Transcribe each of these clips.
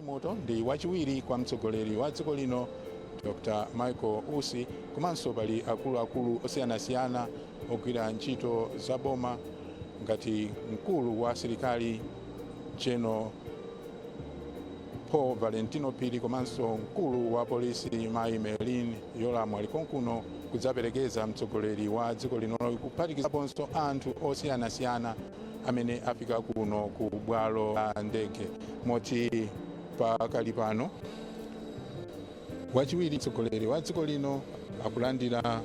Moto ndi wachiwiri kwa mtsogoleri wa dziko lino Dr. Michael Usi, komanso pali akuluakulu osiyanasiyana ogwira ntchito za boma ngati mkulu wa asilikali General Paul Valentino Phiri, komanso mkulu wa polisi Mai Merlin Yoram ali konkuno kudzaperekeza mtsogoleri wa dziko lino, kuphatikizaponso anthu osiyanasiyana amene afika kuno ku bwalo la ndege. Moti pakali pano wachiwiri mtsogoleri wa dziko lino akulandira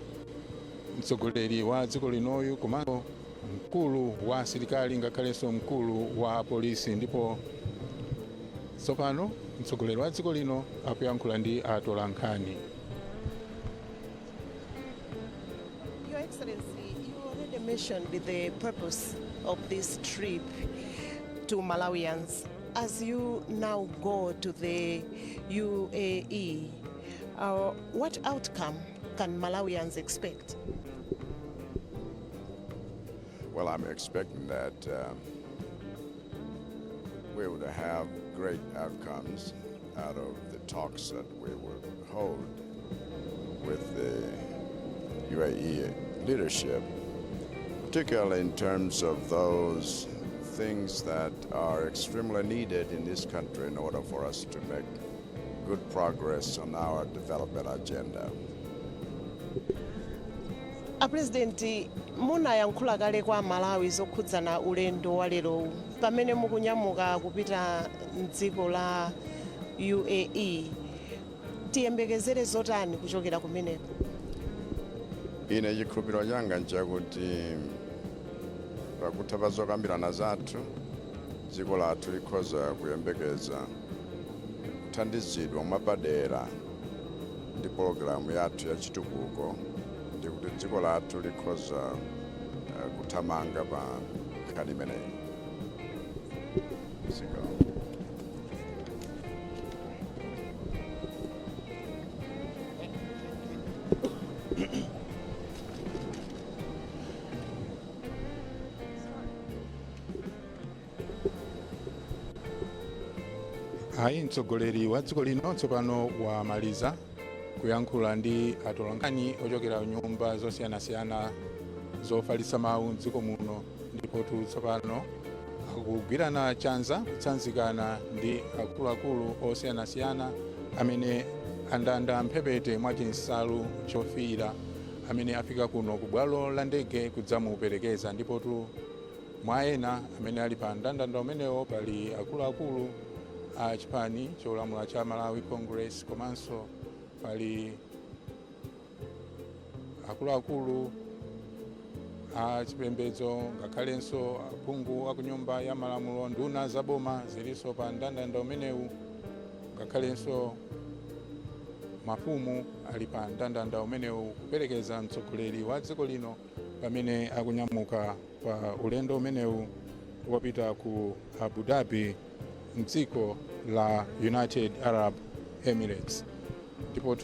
mtsogoleri wa dziko linoyu komanso mkulu wa asilikali ngakhalenso mkulu wa polisi, ndipo tsopano mtsogoleri wa dziko lino akuyankhula ndi atolankhani. Your Excellency, you already mentioned the purpose of this trip to Malawians. As you now go to the UAE, what outcome can Malawians expect? Well, I'm expecting that we would have great outcomes out of the talks that we will hold with the UAE leadership, particularly in terms of those things that are extremely needed in this country in order for us to make good progress on our development agenda. President, munayankhula kale kwa Malawi zokhudzana ulendo wa lero pamene mukunyamuka kupita mdziko la UAE. Tiyembekezere zotani kuchokera kumeneko? Ine chikhulupiriro changa nchakuti pakutha zokambirana zathu dziko lathu likhoza kuyembekeza kuthandizidwa mwapadera ndi pologalamu yathu ya chitukuko, ndi kuti dziko lathu likhoza kuthamanga pa nkhani imeneyi. Ayi mtsogoleri wa dziko lino tsopano wamaliza kuyankhula ndi atolankhani ochokera nyumba zosiyanasiyana zofalitsa mawu m'dziko muno, ndipo tsopano akugwirana chanza kutsanzikana ndi akuluakulu osiyanasiyana amene andanda mphepete mwa chinsalu chofiira amene afika kuno ku bwalo la ndege kudzamuperekeza, ndipo mwa ena amene ali pa mndandanda umenewo pali akuluakulu a chipani cholamula cha Malawi Congress, komanso pali akuluakulu a chipembedzo ngakhalenso aphungu akunyumba ya malamulo, nduna za boma zilinso pa mndandanda umenewu, ngakhalenso mafumu ali pa mndandanda umenewu kuperekeza mtsogoleri wa dziko lino pamene akunyamuka pa ulendo umenewu wopita ku Abu Dhabi mdziko la United Arab Emirates. Ndipo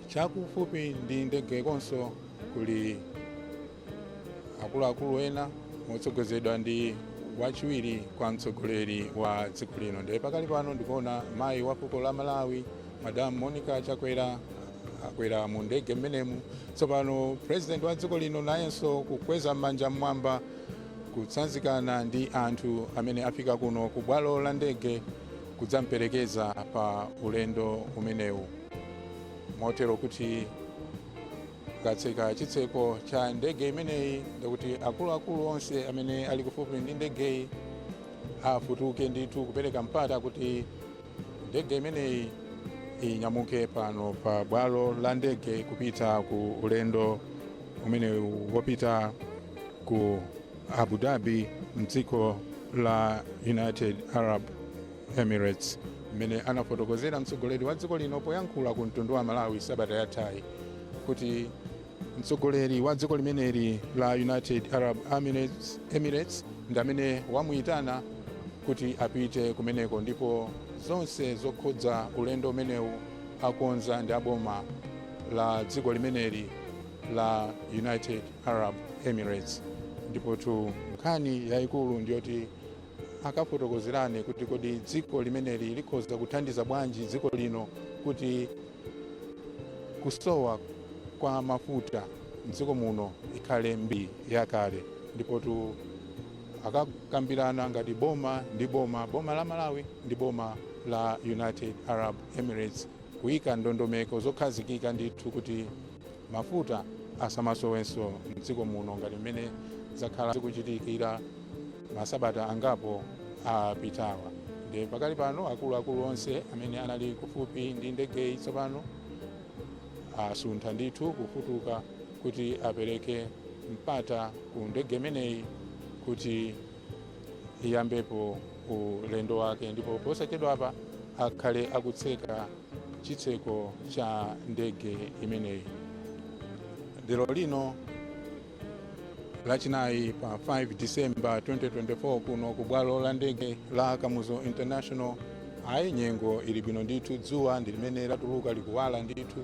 chakufupi ndi ndege konso kuli akuluakulu ena motsogozedwa ndi wachiwiri kwa mtsogoleri wa dziko lino. Ndipo pakali pano ndikuona mayi wa fuko la Malawi Madam Monica Chakwera akwera mu ndege mmenemu. Tsopano president wa dziko lino nayenso kukweza manja mmwamba kutsanzikana ndi anthu amene afika kuno ku bwalo la ndege kudzamperekeza pa ulendo umenewu, motero kuti katseka chitseko cha ndege imeneyi ndikuti akuluakulu onse amene ali kufupi ndi ndegeyi afutuke ndithu kupereka mpata kuti ndege imeneyi inyamuke pano pa bwalo la ndege kupita ku ulendo umenewu wopita ku Abu Dhabi mdziko la United Arab Emirates, mmene anafotokozera mtsogoleri wa dziko lino poyankhula ku mtundu wa Malawi sabata yathayi kuti mtsogoleri wa dziko limeneli la United Arab Emirates ndi amene wamuyitana kuti apite kumeneko, ndipo zonse zokhudza ulendo umenewu akonza ndi aboma la dziko limeneli la United Arab Emirates. Ndipo nkhani yayikulu ndiyoti akafotokozerani kuti kodi dziko limeneli likhoza kuthandiza bwanji dziko lino kuti kusowa kwa mafuta mdziko muno ikhale mbiri yakale. Ndipo akakambirana ngati boma ndi boma la Malawi ndi boma la United Arab Emirates kuyika ndondomeko zokhazikika ndithu kuti mafuta asamasowenso mdziko muno ngati mmene zakhala zikuchitikira masabata angapo apitawa. Ndi pakali pano akuluakulu onse amene anali kufupi ndi ndege tsopano asuntha ndithu kufutuka kuti apereke mpata ku ndege imeneyi kuti iyambepo ulendo wake, ndipo posachedwapa akhale akutseka chitseko cha ndege imeneyi. Lero lino lachinayi pa 5 December 2024 kuno ku bwalo la ndege la Kamuzu International nyengo ili bwino ndithu, dzuwa ndi limene latuluka likuwala ndithu,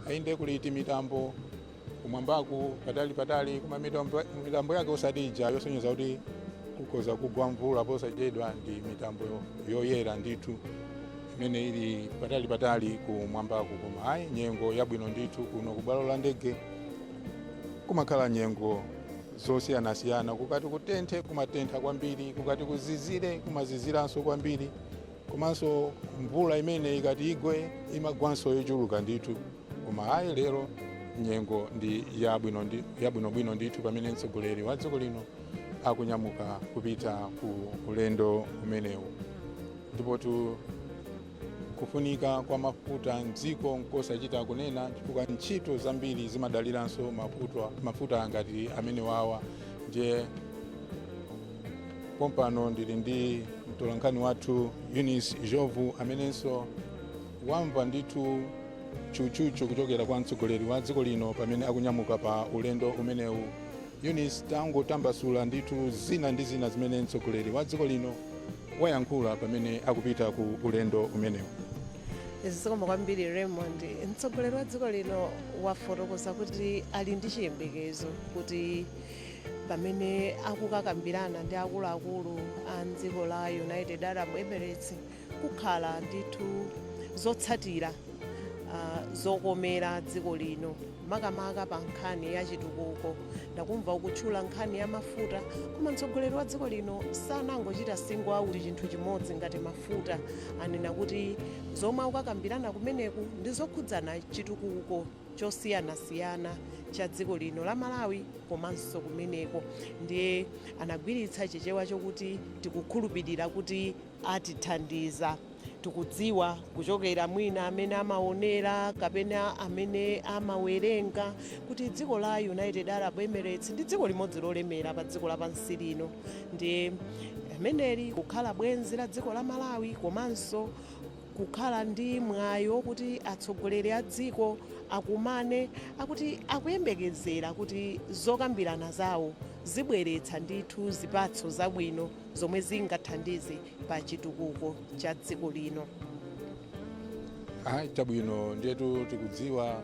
ayinde kuliti mitambo kumwambaku patali kuma mitambo yake osadija yosonyeza kuti kukoza kugwa mvula posachedwa, ndi mitambo yoyera ndithu imene ili patali kumwambaku. Koma nyengo yabwino ndithu kuno ku bwalo la ndege kumakhala nyengo zosiyanasiyana, kukati kutenthe kumatentha kwambiri, kukati kuzizire kumaziziranso kwambiri, komanso mvula imene ikati igwe imagwanso yochuluka ndithu. Koma lero nyengo ndi yabwinobwino ndithu pamene mtsogoleri wa dziko lino akunyamuka kupita ku ulendo umenewu. Ndipo kufunika kwa mafuta mdziko nkosachita kunena, chifukwa ntchito zambiri zimadaliranso mafuta ngati amene wawa. Ndiye pompano ndili ndi mtolankhani wathu Eunice Jovu amenenso wamva ndithu chuchucho kuchokera kwa mtsogoleri wa dziko lino pamene akunyamuka pa ulendo umenewu. Eunice, tangotambasula ndithu zina ndi zina zimene mtsogoleri wa dziko lino wayankhula pamene akupita ku ulendo umenewu. Zikomo kwambiri Raymond. Mtsogoleri wa dziko lino wafotokoza kuti ali ndi chiyembekezo kuti pamene akukakambirana ndi akuluakulu a dziko la United Arab Emirates kukhala ndithu zotsatira zokomera dziko lino, makamaka pa nkhani ya chitukuko. Ndakumva ukutchula nkhani ya mafuta, koma mtsogoleri wa dziko lino sanangochita single out chinthu chimodzi ngati mafuta. Anena kuti zomwe akukambirana kumeneku ndi zokhudzana chitukuko chosiyanasiyana cha dziko lino la Malawi komanso kumeneko. Ndiye anagwiritsa chichewa chokuti tikukhulupirira kuti atithandiza. Tikudziwa kuchokera mwina amene amaonera kapena amene amawerenga kuti dziko la United Arab Emirates ndi dziko limodzi lolemera pa dziko lapansi lino. Ndi ameneli kukhala bwenzi la dziko la Malawi komanso kukhala ndi mwayo kuti atsogoleri a dziko akumane, akuti akuyembekezera kuti zokambirana zawo zibweretsa ndithu zipatso zabwino zomwe zingathandize pa chitukuko cha dziko lino. Chabwino ndiyetu tikudziwa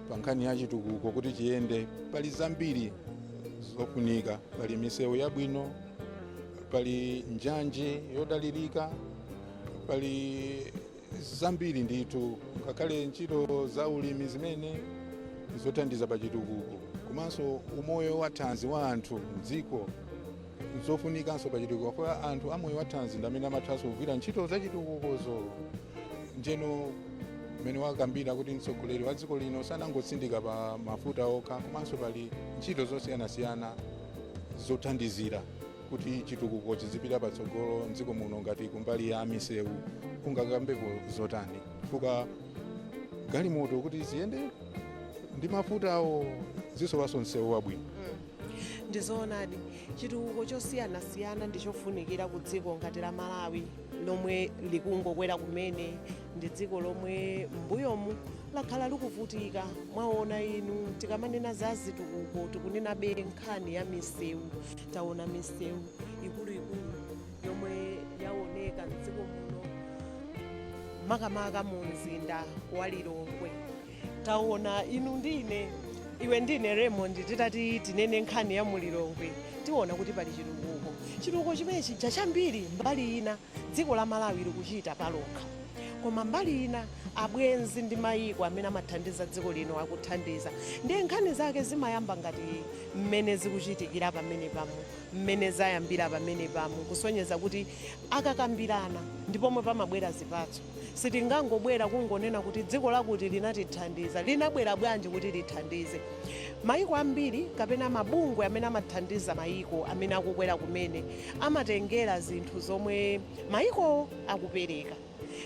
pa nkhani ya chitukuko kuti chiyende pali zambiri zofunika, pali misewu yabwino, pali njanji yodalirika, pali zambiri ndithu, ngakhale ntchito za ulimi zimene zothandiza pa chitukuko, komanso umoyo wa thanzi wa anthu mdziko zofunikanso pa chitukuko, kwa anthu amoyo wa thanzi ndi amene amathanso kugwira ntchito za chitukukozo. Njeno mmene wakambira kuti mtsogoleri wa dziko lino sanangotsindika pa mafuta okha, komanso pali ntchito zosiyanasiyana zothandizira kuti chitukuko chizipita patsogolo mdziko muno, ngati kumbali ya misewu kungakambepo zotani, chifukwa galimoto kuti ziyende ndi mafutawo zisowanso msewu wabwino. Ndizoonadi chitukuko chosiyanasiyana ndichofunikira ku dziko ngati la Malawi lomwe likungokwera kumene, ndi dziko lomwe mbuyomu lakhala likuvutika. Mwaona inu tikamanena za zitukuko tikunena be nkhani ya misewu. Taona misewu ikuluikulu yomwe yaoneka mdziko muno, makamaka mu mzinda wa Lilongwe. Taona inu ndine iwe ndine Raymond titati tinene nkhani ya mulilongwe tiona kuti pali chitukuko chimene chija chambiri mbali ina dziko la Malawi likuchita palokha, koma mbali ina abwenzi ndi mayiko amene amathandiza dziko lino akuthandiza. Ndiye nkhani zake zimayamba ngati mmene zikuchitikira pamene pamo, mmene zayambira pamene pamo, kusonyeza kuti akakambirana ndipomwe pamabwera zipatso. Sitingangobwera kungonena kuti dziko lakuti linatithandiza, linabwera bwanji kuti lithandize. Mayiko ambiri kapena mabungwe amene amathandiza mayiko amene akukwera kumene amatengera zinthu zomwe mayiko akupereka.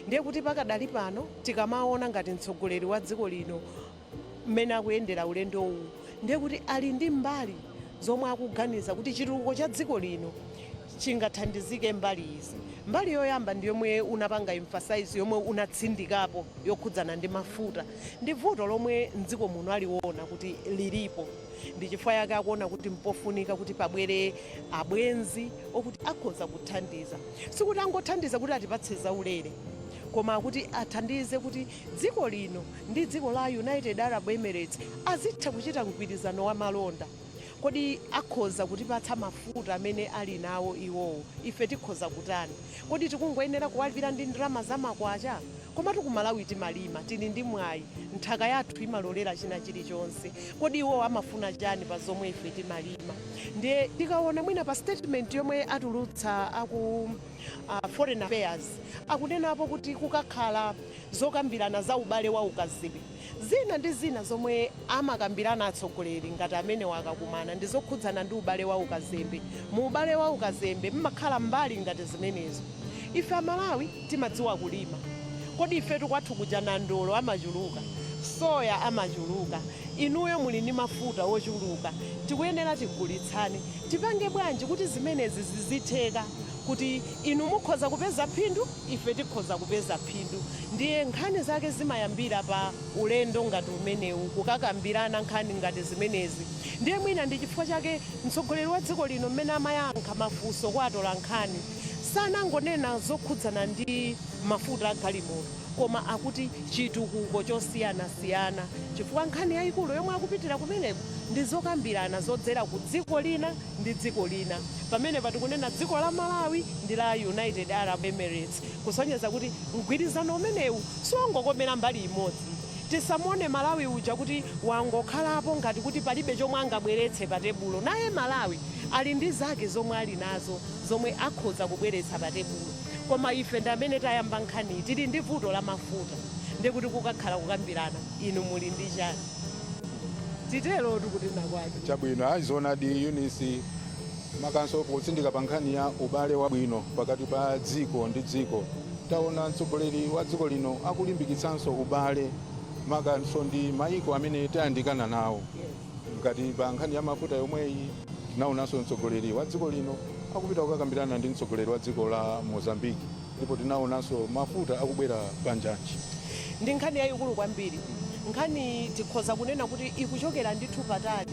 Ndiye kuti pakadali pano tikamaona ngati mtsogoleri wa dziko lino mmene akuyendera ulendo uwu, ndiye kuti ali ndi mbali zomwe akuganiza kuti chitukuko cha dziko lino chingathandizike mbali izi. Mbali yoyamba ndi yomwe unapanga emphasize, yomwe unatsindikapo, yokhudzana ndi mafuta. Ndi vuto lomwe mdziko muno aliwona kuti lilipo. Ndi chifukwa yake akuona kuti mpofunika kuti pabwere abwenzi okuti akhoza kuthandiza. Sikuti angothandiza kuti atipatse zaulere, koma kuti athandize kuti dziko lino ndi dziko la United Arab Emirates azitha kuchita mgwirizano wa malonda. Kodi akhoza kutipatsa mafuta amene ali nawo iwowo, ife tikhoza kutani? Kodi tikungoyenera kuwalipira ndi ndalama zamakwacha? Koma tikumalawi timalima, tili ndi mwayi, nthaka yathu imalolera china chilichonse. Kodi iwo amafuna chani pa zomwe ife timalima? Ndiye tikaona mwina pa statement yomwe atulutsa aku Foreign Affairs akunenapo kuti kukakhala zokambirana za ubale wa ukazembe. Zina ndi zina zomwe amakambirana atsogoleri ngati amene wakakumana ndi zokhudzana ndi ubale wa ukazembe. Mu ubale wa ukazembe mmakhala mbali ngati zimenezo. Ife Amalawi timadziwa kulima. Kodi ife kwathu kuja na ndolo amachuluka, soya amachuluka, inuyo muli ndi mafuta ochuluka, tikuyenera tigulitsane. Tipange bwanji kuti zimenezi zizitheka, kuti inu mukhoza kupeza phindu, ife tikhoza kupeza phindu. Ndiye nkhani zake zimayambira pa ulendo ngati umenewu, kukakambirana nkhani ngati zimenezi. Ndiye mwina ndi chifukwa chake mtsogoleri wa dziko lino mmene amayankha mafunso kwa atola nkhani sanangonena zokhudzana ndi mafuta agalimoto, koma akuti chitukuko chosiyanasiyana, chifukwa nkhani yayikulu yomwe akupitira kumeneko ndi zokambirana zodzera ku dziko lina ndi dziko lina. Pamene patikunena dziko la Malawi ndi la United Arab Emirates, kusonyeza kuti mgwirizano umenewu siwangokomera mbali imodzi. Tisamuone Malawi uja kuti wangokhalapo ngati kuti palibe chomwe angabweretse pa tebulo. Naye Malawi ali ndi zake zomwe ali nazo zomwe akhoza kubweretsa pa tebulo. Koma ife ndi amene tayamba nkhani tili ndi vuto la mafuta. Ndiye kuti kukakhala kukambirana inu muli ndi chani? Titelo kuti nakwati chabwino azona di Eunice makanso potsindika pa nkhani ya ubale wabwino pakati pa dziko ndi dziko. Taona mtsogoleri wa dziko lino akulimbikitsanso ubale makanso ndi mayiko amene tayandikana nawo. Ngati pa nkhani ya mafuta yomweyi tinaonanso mtsogoleri wa dziko lino akupita kukakambirana ndi mtsogoleri wa dziko la Mozambique, ndipo tinaonanso mafuta akubwera panjanji. Ndi nkhani yayikulu kwambiri. Nkhani tikhoza kunena kuti ikuchokera ndithu patali,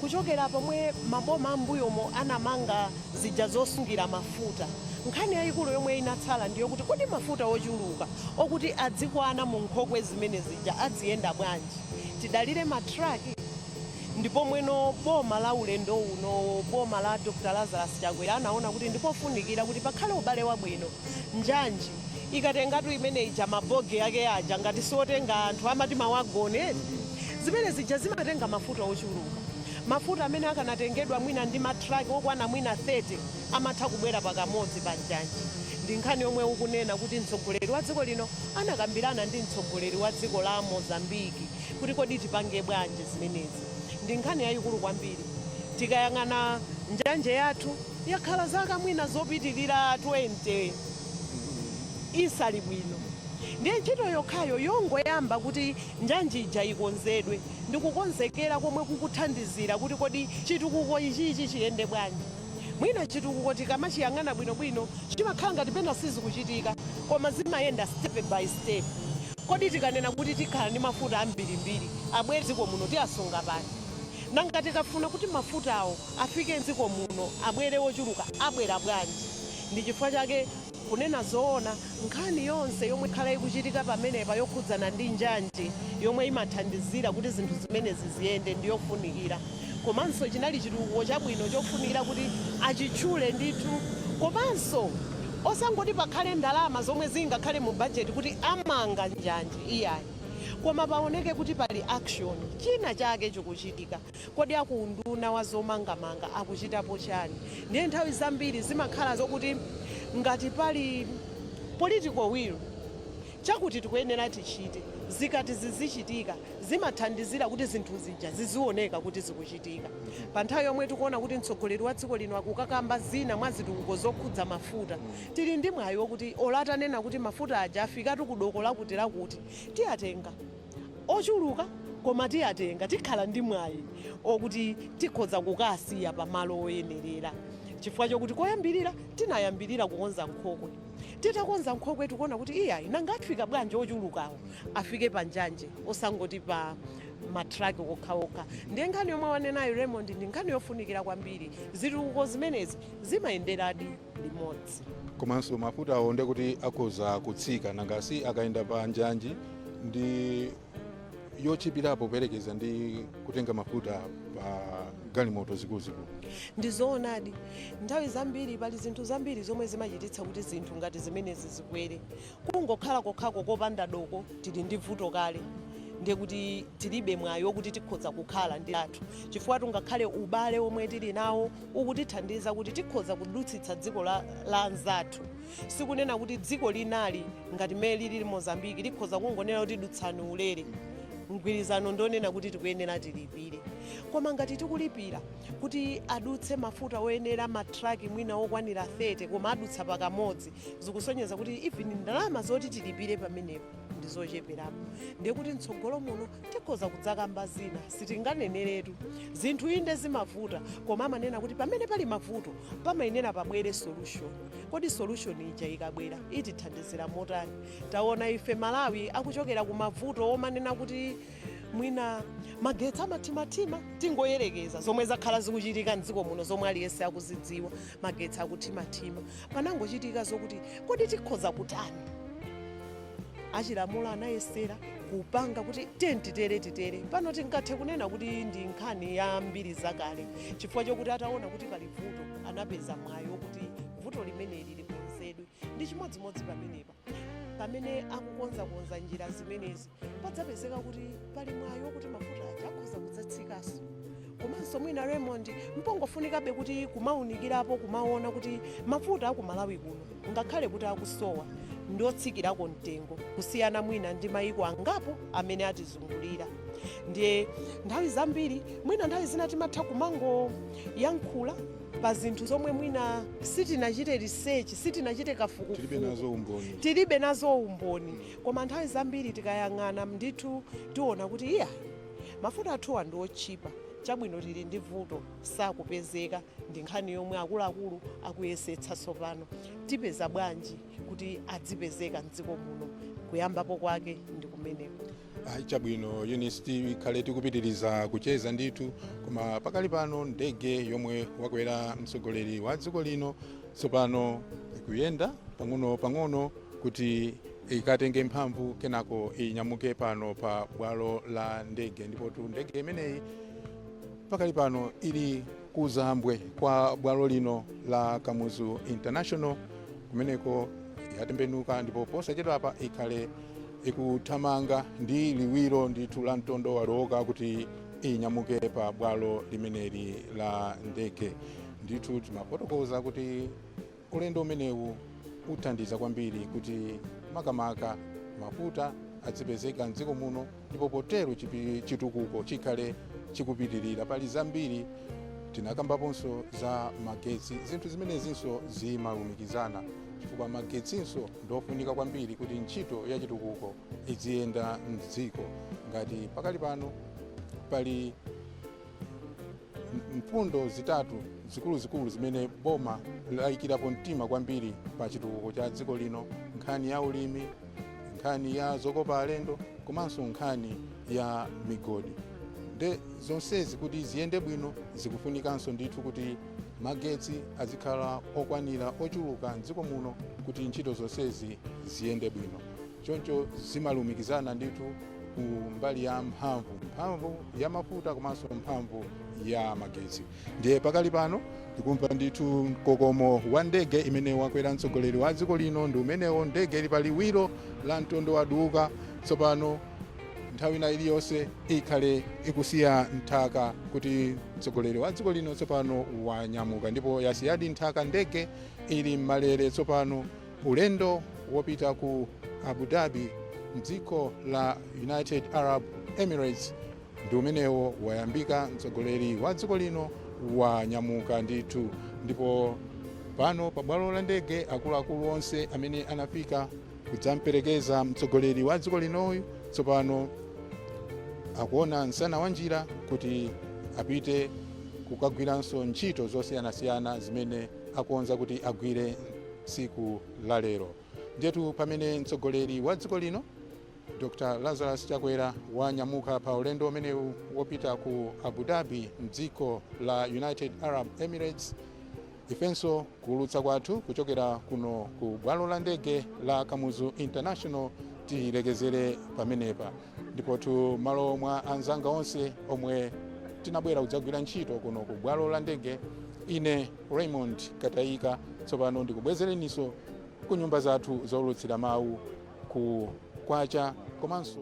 kuchokera pomwe maboma ambuyomo anamanga zija zosungira mafuta. Nkhani yayikulu yomwe inatsala ndiyo kuti kodi mafuta ochuluka okuti adzikwana mu nkhokwe zimene zija adziyenda bwanji. Tidalire matraki, ndipo mweno boma la ulendo uno, boma la Dr. Lazarus Chakwera anaona kuti ndipofunikira kuti pakhale ubale wabwino. Njanji ikatengatu imene ija maboge yake aja ngati sotenga anthu amati mawagone, zimene zija zimatenga mafuta ochuluka. Mafuta amene akanatengedwa mwina ndi matraki okwana mwina 30 amatha kubwera pakamodzi pa njanji. Ndi nkhani yomwe ukunena kuti mtsogoleri wa dziko lino anakambirana ndi mtsogoleri wa dziko la Mozambique kuti kodi tipange bwanji zimenezi. Ndi nkhani yayikulu kwambiri. Tikayang'ana njanje yathu yakhala zaka mwina zopitirira 20 isali bwino. Ndiye ntchito yokhayo yongoyamba kuti njanji ija ikonzedwe ndi kukonzekera komwe kukuthandizira kuti kodi chitukuko ichi chiyende bwanji. Mwina chitukuko tikamachiyang'ana bwinobwino chimakhala ngati pena sizikuchitika, koma zimayenda step by step. Kodi tikanena kuti tikhala ndi mafuta ambirimbiri abwere dziko muno tiyasunga pati? Nanga tikafuna kuti mafutawo afike dziko muno abwere ochuluka abwera bwanji? Ndi chifukwa chake kunena zoona nkhani yonse yomwe ikhala ikuchitika pamenepa yokhudzana ndi njanji yomwe imathandizira kuti zinthu zimenezi ziyende ndiyofunikira. Komanso chinali chitukuko chabwino chofunikira kuti achitchule ndithu, komanso osangoti pakhale ndalama zomwe zingakhale mu bajeti kuti amanga njanji iyayi, koma paoneke kuti pali action, china chake chikuchitika. Kodi akunduna wa zomangamanga akuchitapo chani? Ndiye nthawi zambiri zimakhala zokuti ngati pali political will chakuti tikuyenera tichite, zikati zizichitika zimathandizira kuti zinthu zija zizioneka kuti zikuchitika. Pa nthawi yomwe tikuona kuti mtsogoleri wa dziko lino akukakamba zina mwa zitukuko zokhudza mafuta, tili ndi mwayi wokuti olatanena kuti mafuta aja afikatu ku doko lakuti tiyatenga ochuluka, koma tiyatenga tikhala ndi mwayi okuti tikhoza kukasiya pamalo oyenerera, chifukwa chokuti koyambirira tinayambirira kukonza nkhokwe. Titakonza nkhokwe tikuona kuti iyayi nanga afika bwanji ochulukawo afike pa njanje osangoti pa matraki okhaokha. Ndiye nkhani yomwe wanenayo Raymond ndi nkhani yofunikira kwambiri. Zitukuko zimenezi zimayenderadi limodzi. Komanso mafuta awo ndi kuti akhoza kutsika nangasi akayenda pa njanji ndi yochipirapo perekeza ndi kutenga mafuta pa galimoto zikuluzikulu. Ndizoonadi nthawi zambiri pali zinthu zambiri zomwe zimachititsa kuti zinthu ngati zimenezi zikwere. Kungokhala kokhako kopanda doko tili ndi vuto kale, ndiye kuti tilibe mwayi wokuti tikhoza kukhala ndi athu, chifukwa tungakhale ubale omwe tili nawo ukutithandiza kuti tikhoza kudutsitsa dziko la anzathu. Sikunena kuti dziko linali ngati mmene lili Mozambique likhoza kungonena kuti dutsani ulere, mgwirizano ndonena kuti tikuyenera tilipire. Koma ngati tikulipira kuti adutse mafuta oyenera matraki mwina okwanira 30 koma adutsa pakamodzi, zikusonyeza kuti even ndalama zoti tilipire pamenepo ndizocheperapo. Ndiye kuti mtsogolo muno tikhoza kudzakamba zina sitinganeneretu zinthu inde zimavuta, koma amanena kuti pamene pali mavuto pamayenera pabwere solution. Kodi solution ija ikabwera itithandizira motani? Taona ife Malawi akuchokera ku mavuto omanena kuti mwina magetsi amatimatima, tingoyerekeza zomwe zakhala zikuchitika mdziko muno zomwe aliyense akuzidziwa, magetsi akutimatima. Panangochitika zokuti kodi tikhoza kutani? Achilamulo anayesera kupanga kuti titere pano tingathe kunena kuti ndi nkhani ya mbiri zakale, chifukwa chokuti ataona kuti pali vuto anapeza mwayi wokuti vuto limeneli likonzedwe. Ndi chimodzimodzi pamenepa pamene akukonza njira zimenezi padzapezeka kuti pali mwayi wokuti mafuta aja akhoza kudzatsikanso. Komanso mwina Raymond mpongofunikabe kuti kumaunikirapo kumaona kuti mafuta aku Malawi kuno ngakhale kuti akusowa ndiotsikirako mtengo kusiyana mwina ndi mayiko angapo amene atizungulira. Ndiye nthawi zambiri mwina nthawi zina timatha kumango yankhula pa zinthu zomwe mwina sitinachite research, sitinachite kafukufuku, tilibe nazo umboni. Koma nthawi zambiri tikayang'ana ndithu tiona kuti iya mafuta athuwa ndi otchipa, chabwino tili ndi vuto sakupezeka. Ndi nkhani yomwe akuluakulu akuyesetsa tsopano tipeza bwanji kuti adzipezeka mdziko muno, kuyambapo kwake ndi kumeneko. Chabwino Eunice, ikhale tikupitiriza kucheza ndithu, koma pakali pano ndege yomwe wakwera mtsogoleri wa dziko lino tsopano ikuyenda pang'ono kuti ikatenge mphamvu kenako inyamuke pano pa bwalo la ndege. Ndipo ndege imeneyi pakali pano ili kuzambwe kwa bwalo lino la Kamuzu International, kumeneko yatembenuka ndipo posachedwa apa ikhale ikuthamanga ndi liwiro ndithu la mtondo waloka kuti inyamuke pa bwalo limeneli la ndege. Ndithu timafotokoza kuti ulendo umenewu uthandiza kwambiri kuti makamaka mafuta adzipezeka mdziko muno, ndipo potero chitukuko chikhale chikupitirira. Pali zambiri tinakambaponso za magetsi, zinthu zimenezinso zimalumikizana, chifukwa magetsinso ndofunika kwambiri kuti ntchito ya chitukuko iziyenda mdziko. Ngati pakali pano pali mfundo zitatu zikuluzikulu zimene boma layikirapo mtima kwambiri pa chitukuko cha dziko lino: nkhani ya ulimi, nkhani ya zokopa alendo, komanso nkhani ya migodi. Nde zonsezi kuti ziyende bwino zikufunikanso ndithu kuti magetsi azikhala okwanira ochuluka mdziko muno kuti ntchito zonsezi ziyende bwino. Choncho zimalumikizana ndithu ku mbali ya mphamvu ya mafuta komanso mphamvu ya magetsi. Ndiye pakali pano tikumva ndithu mkokomo wa ndege imene wakwera mtsogoleri wa dziko lino ndi umenewo. Ndege ili pa liwiro la mtondo waduka. Tsopano nthawi ina iliyonse ikhale ikusiya nthaka kuti mtsogoleri wa dziko lino tsopano wanyamuka, ndipo yasiyadi nthaka ndege ili m'malere. Tsopano ulendo wopita ku Abu Dhabi mdziko la United Arab Emirates ndi umenewo wayambika. Mtsogoleri wa dziko lino wanyamuka ndithu, ndipo pano pa bwalo la ndege akuluakulu onse amene anafika kudzamperekeza mtsogoleri wa dziko linoyu tsopano akuona msana wa njira kuti apite kukagwiranso ntchito zosiyanasiyana zimene akuonza kuti agwire tsiku la lero. Ndetu pamene mtsogoleri wa dziko lino Dr. Lazarus Chakwera wanyamuka pa ulendo umenewu wopita ku Abu Dhabi mdziko la United Arab Emirates, ifenso kuulutsa kwathu kuchokera kuno ku bwalo la ndege la Kamuzu International tilekezere pamenepa, ndipo tu malo mwa anzanga onse omwe tinabwera kudzagwira ntchito kuno ku bwalo la ndege. Ine Raymond Katayika tsopano ndikubwezereniso ku nyumba zathu zoulutsira mawu ku Kwacha komanso